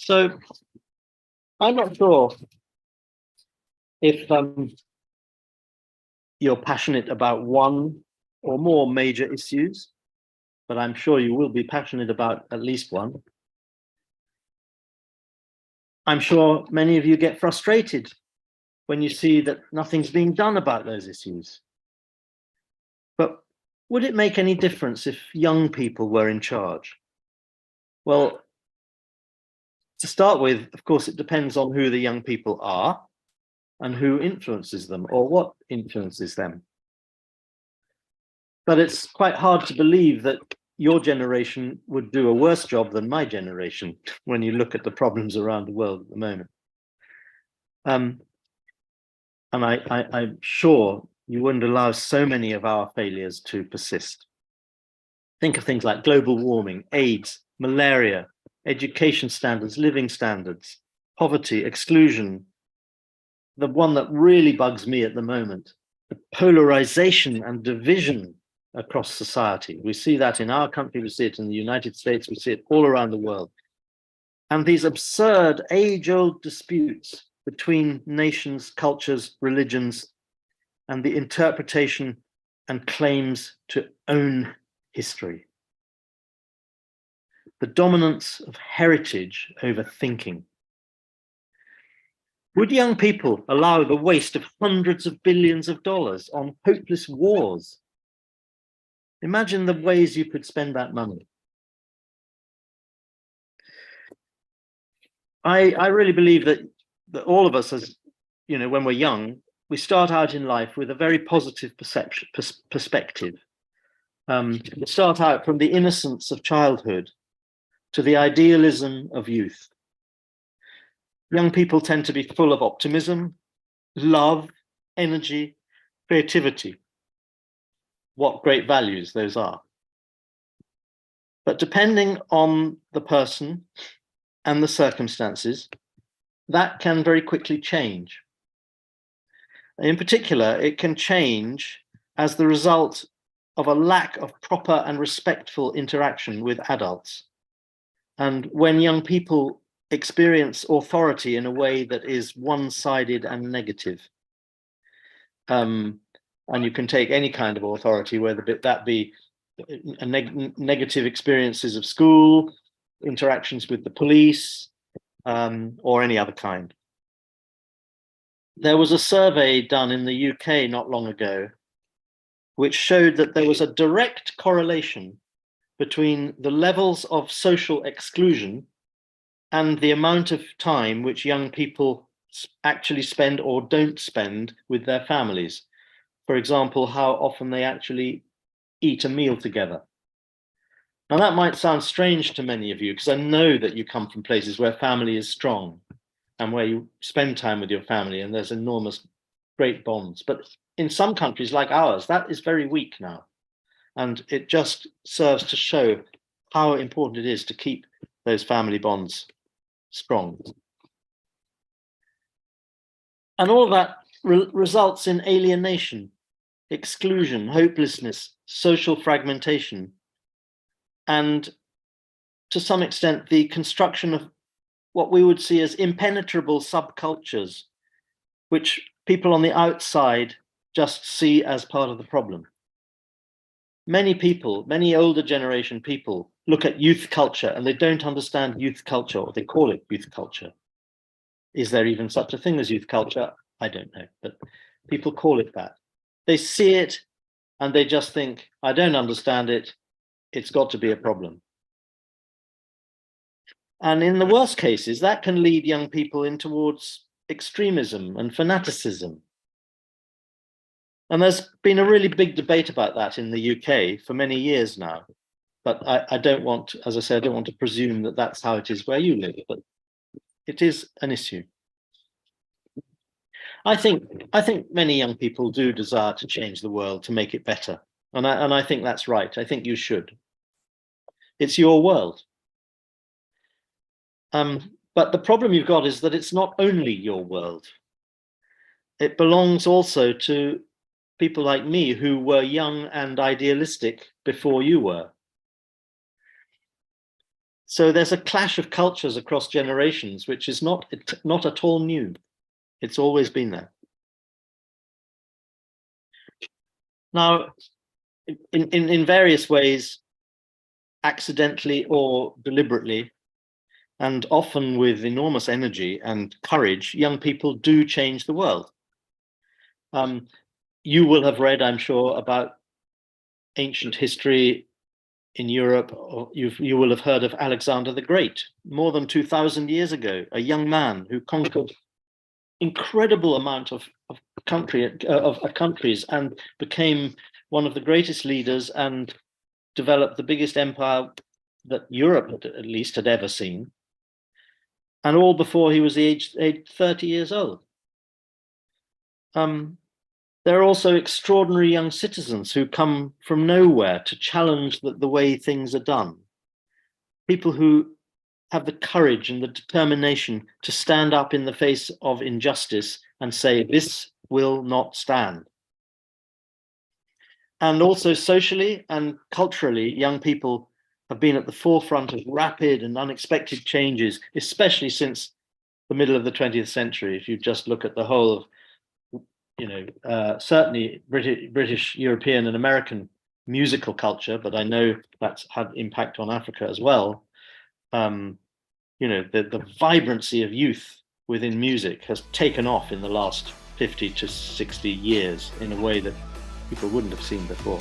So I'm not sure if you're passionate about one or more major issues, but I'm sure you will be passionate about at least one. I'm sure many of you get frustrated when you see that nothing's being done about those issues. But would it make any difference if young people were in charge? Well, to start with, of course, it depends on who the young people are and who influences them or what influences them. But it's quite hard to believe that your generation would do a worse job than my generation when you look at the problems around the world at the moment. And I'm sure you wouldn't allow so many of our failures to persist. Think of things like global warming, AIDS, malaria, education standards, living standards, poverty, exclusion. The one that really bugs me at the moment, the polarization and division across society. We see that in our country, we see it in the United States, we see it all around the world. And these absurd age-old disputes between nations, cultures, religions, and the interpretation and claims to own history. The dominance of heritage over thinking. Would young people allow the waste of hundreds of billions of dollars on hopeless wars? Imagine the ways you could spend that money. I really believe that all of us, as you know, when we're young, we start out in life with a very positive perspective. We start out from the innocence of childhood to the idealism of youth. Young people tend to be full of optimism, love, energy, creativity. What great values those are. But depending on the person and the circumstances, that can very quickly change. In particular, it can change as the result of a lack of proper and respectful interaction with adults. And when young people experience authority in a way that is one-sided and negative. And you can take any kind of authority, whether that be negative experiences of school, interactions with the police, or any other kind. There was a survey done in the UK not long ago, which showed that there was a direct correlation between the levels of social exclusion and the amount of time which young people actually spend or don't spend with their families. For example, how often they actually eat a meal together. Now that might sound strange to many of you, because I know that you come from places where family is strong and where you spend time with your family and there's enormous, great bonds. But in some countries like ours, that is very weak now. And it just serves to show how important it is to keep those family bonds strong. And all of that results in alienation, exclusion, hopelessness, social fragmentation, and to some extent, the construction of what we would see as impenetrable subcultures, which people on the outside just see as part of the problem. Many people, many older generation people, look at youth culture and they don't understand youth culture, or they call it youth culture. Is there even such a thing as youth culture? I don't know, but people call it that. They see it and they just think, I don't understand it. It's got to be a problem. And in the worst cases, that can lead young people in towards extremism and fanaticism. And there's been a really big debate about that in the UK for many years now. But I don't want, as I said, I don't want to presume that that's how it is where you live, but it is an issue. I think many young people do desire to change the world, to make it better. And I think that's right. I think you should. It's your world. But the problem you've got is that it's not only your world. It belongs also to people like me who were young and idealistic before you were. So there's a clash of cultures across generations, which is not at all new. It's always been there. Now, in various ways, accidentally or deliberately, and often with enormous energy and courage, young people do change the world. You will have read, I'm sure, about ancient history in Europe, or you will have heard of Alexander the Great, more than 2,000 years ago, a young man who conquered incredible amount of countries and became one of the greatest leaders and developed the biggest empire that Europe at least had ever seen, and all before he was aged 30 years old. There are also extraordinary young citizens who come from nowhere to challenge the way things are done. People who have the courage and the determination to stand up in the face of injustice and say, this will not stand. And also socially and culturally, young people have been at the forefront of rapid and unexpected changes, especially since the middle of the 20th century. If you just look at the whole of, certainly British, European and American musical culture, but I know that's had impact on Africa as well. The vibrancy of youth within music has taken off in the last 50 to 60 years in a way that people wouldn't have seen before.